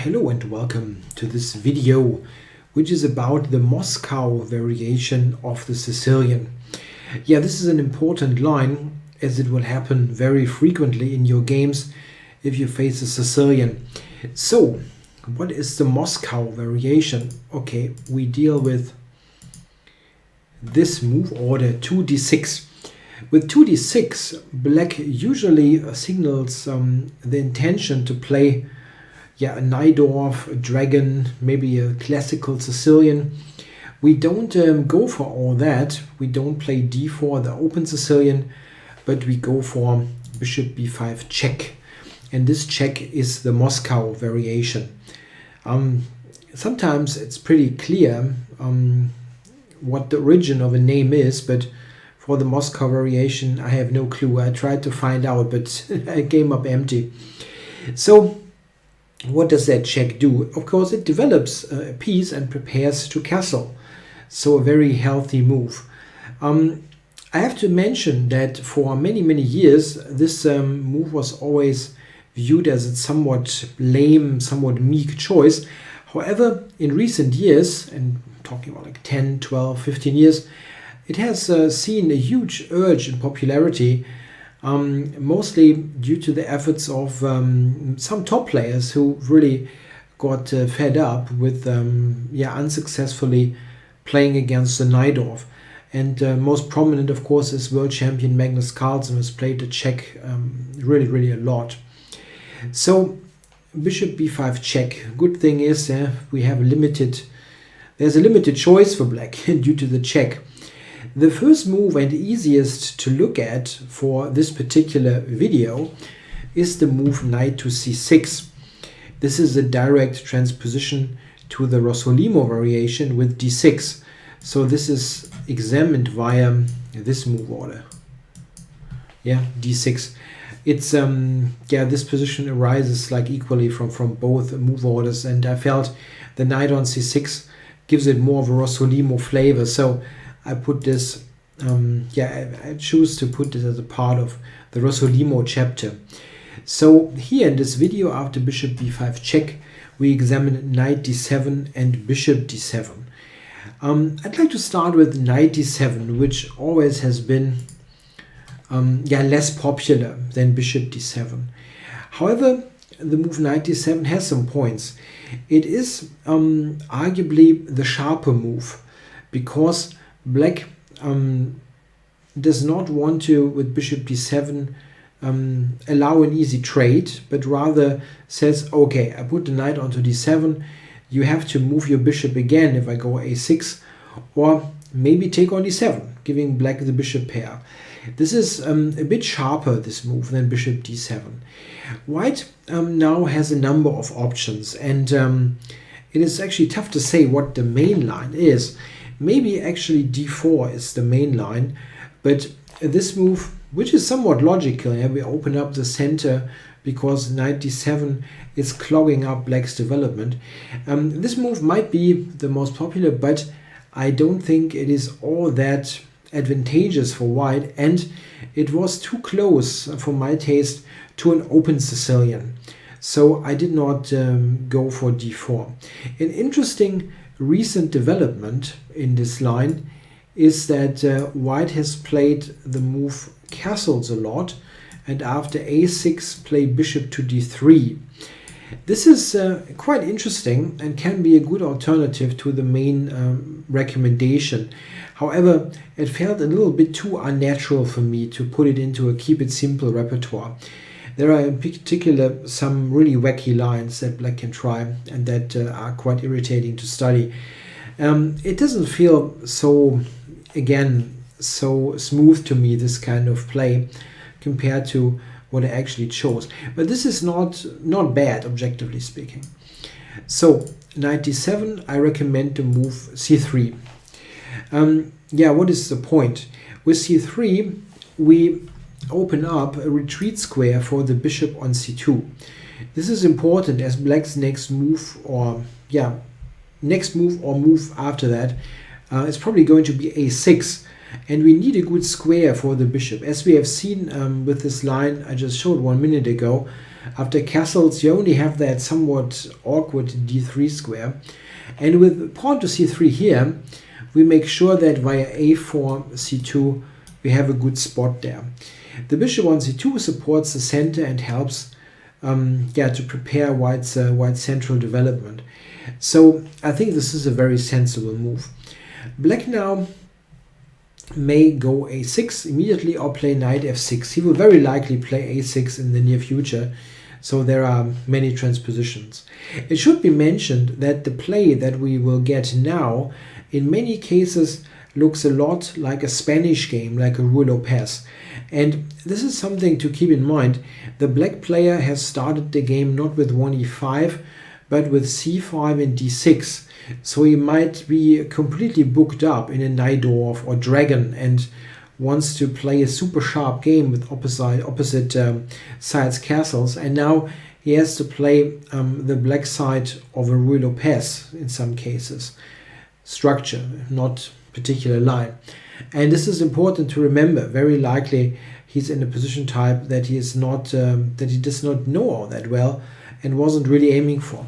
Hello and welcome to this video, which is about the Moscow variation of the Sicilian. This is an important line as it will happen very frequently in your games if you face a Sicilian. So, what is the Moscow variation? Okay, we deal with this move order 2d6. With 2d6, black usually signals the intention to play a Najdorf, a dragon, maybe a classical Sicilian. We don't go for all that. We don't play d4, the open Sicilian, but we go for bishop b5 check. And this check is the Moscow variation. Sometimes it's pretty clear what the origin of a name is, but for the Moscow variation, I have no clue. I tried to find out, but I came up empty. So, what does that check do? Of course, it develops a piece and prepares to castle. So a very healthy move. I have to mention that for many years, this move was always viewed as a somewhat lame, somewhat meek choice. However, in recent years, and talking about like 10, 12, 15 years, it has seen a huge urge in popularity, mostly due to the efforts of some top players who really got fed up with unsuccessfully playing against the Najdorf. And most prominent, of course, is world champion Magnus Carlsen, who's played the check really a lot. So bishop b5 check. Good thing is we have there's a limited choice for black due to the check. The first move and easiest to look at for this particular video is the move knight to c6. This is a direct transposition to the Rossolimo variation with d6. So this is examined via this move order. D6. It's this position arises like equally from both move orders, and I felt the knight on c6 gives it more of a Rossolimo flavor. So I put this, I choose to put this as a part of the Rossolimo chapter. So here in this video, after bishop b5 check, we examine knight d7 and bishop d7. I'd like to start with knight d7, which always has been less popular than bishop d7. However, the move knight d7 has some points. It is arguably the sharper move, because black does not want to, with bishop d7, allow an easy trade, but rather says, okay, I put the knight onto d7, you have to move your bishop again if I go a6, or maybe take on d7, giving black the bishop pair. This is a bit sharper, this move, than bishop d7. White now has a number of options, and it is actually tough to say what the main line is. Maybe actually d4 is the main line, but this move, which is somewhat logical, we open up the center because knight d7 is clogging up black's development. This move might be the most popular, but I don't think it is all that advantageous for white, and it was too close for my taste to an open Sicilian. So I did not go for d4. An interesting recent development in this line is that white has played the move castles a lot, and after a6 play bishop to d3. This is quite interesting and can be a good alternative to the main recommendation. However, it felt a little bit too unnatural for me to put it into a keep it simple repertoire. There are in particular some really wacky lines that black can try and that are quite irritating to study. It doesn't feel so smooth to me, this kind of play, compared to what I actually chose. But this is not bad, objectively speaking. So, knight d7, I recommend to move c3. What is the point? With c3, we open up a retreat square for the bishop on c2. This is important as black's next move or move after that is probably going to be a6, and we need a good square for the bishop. As we have seen with this line I just showed 1 minute ago, After castles, you only have that somewhat awkward d3 square. And with pawn to c3 here, we make sure that via a4, c2, we have a good spot there. The bishop on c2 supports the center and helps to prepare white's central development. So I think this is a very sensible move. Black now may go a6 immediately or play knight f6. He will very likely play a6 in the near future, so there are many transpositions. It should be mentioned that the play that we will get now in many cases looks a lot like a Spanish game, like a Ruy Lopez. And this is something to keep in mind. The black player has started the game not with 1e5, but with c5 and d6. So he might be completely booked up in a Najdorf or Dragon and wants to play a super sharp game with opposite sides castles. And now he has to play the black side of a Ruy Lopez in some cases. Structure, not particular line. And this is important to remember. Very likely he's in a position type that he is not that he does not know all that well and wasn't really aiming for.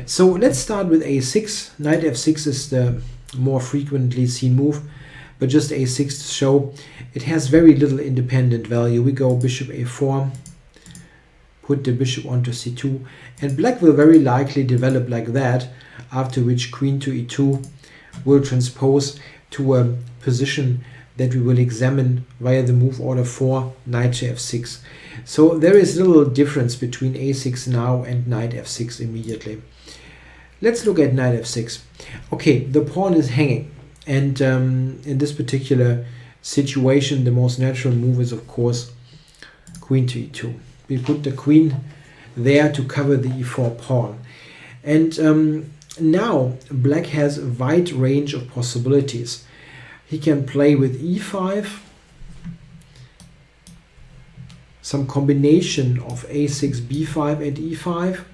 So let's start with a6. Knight f6 is the more frequently seen move, but just a6 to show it has very little independent value. We go bishop a4, put the bishop onto c2, and black will very likely develop like that, after which queen to e2 will transpose to a position that we will examine via the move order 4, knight to f6. So there is little difference between a6 now and knight f6 immediately. Let's look at knight f6. Okay, the pawn is hanging, and in this particular situation the most natural move is of course queen to e2. We put the queen there to cover the e4 pawn, and now black has a wide range of possibilities. He can play with e5, some combination of a6, b5 and e5.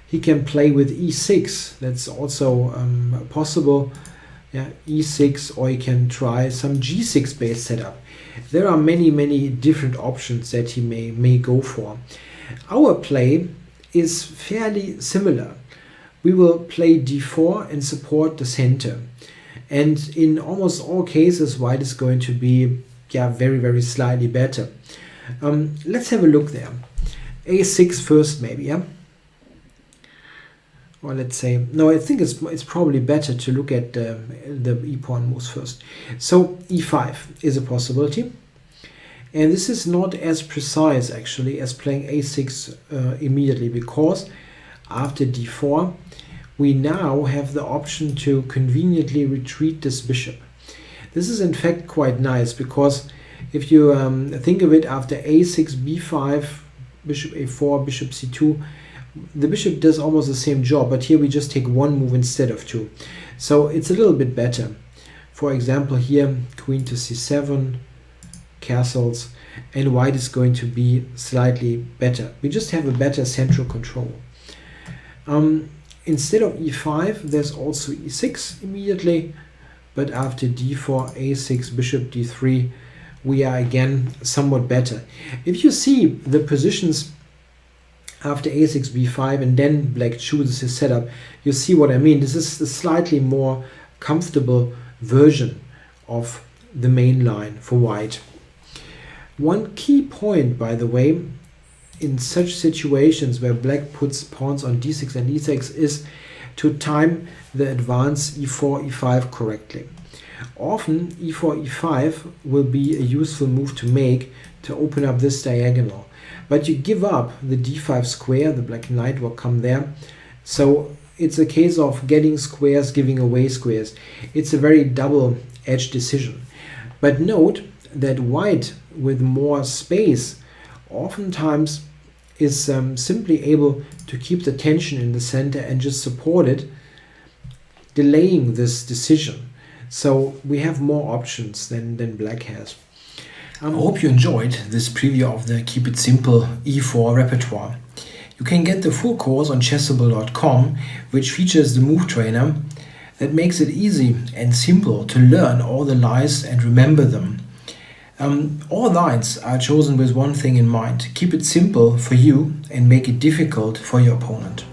He can play with e6, that's also possible, e6, or he can try some g6 based setup. There are many different options that he may go for. Our play is fairly similar. We will play d4 and support the center. And in almost all cases, white is going to be very slightly better. Let's have a look there. a6 first maybe, yeah? Or let's say, no, I think it's probably better to look at the e-pawn moves first. So e5 is a possibility. And this is not as precise actually as playing a6 immediately, because after d4, we now have the option to conveniently retreat this bishop. This is in fact quite nice, because if you think of it, after a6, b5, bishop a4, bishop c2, the bishop does almost the same job, but here we just take one move instead of two. So it's a little bit better. For example, here, queen to c7, castles, and white is going to be slightly better. We just have a better central control. Instead of e5, there's also e6 immediately, but after d4, a6, bishop d3, we are again somewhat better. If you see the positions after a6, b5, and then black chooses his setup, you see what I mean. This is a slightly more comfortable version of the main line for white. One key point, by the way, in such situations where black puts pawns on d6 and e6 is to time the advance e4, e5 correctly. Often e4, e5 will be a useful move to make to open up this diagonal. But you give up the d5 square, the black knight will come there. So it's a case of getting squares, giving away squares. It's a very double-edged decision. But note that white with more space oftentimes is simply able to keep the tension in the center and just support it, delaying this decision. So we have more options than black has. I hope you enjoyed this preview of the Keep It Simple E4 repertoire. You can get the full course on chessable.com, which features the move trainer that makes it easy and simple to learn all the lies and remember them. All lines are chosen with one thing in mind: keep it simple for you and make it difficult for your opponent.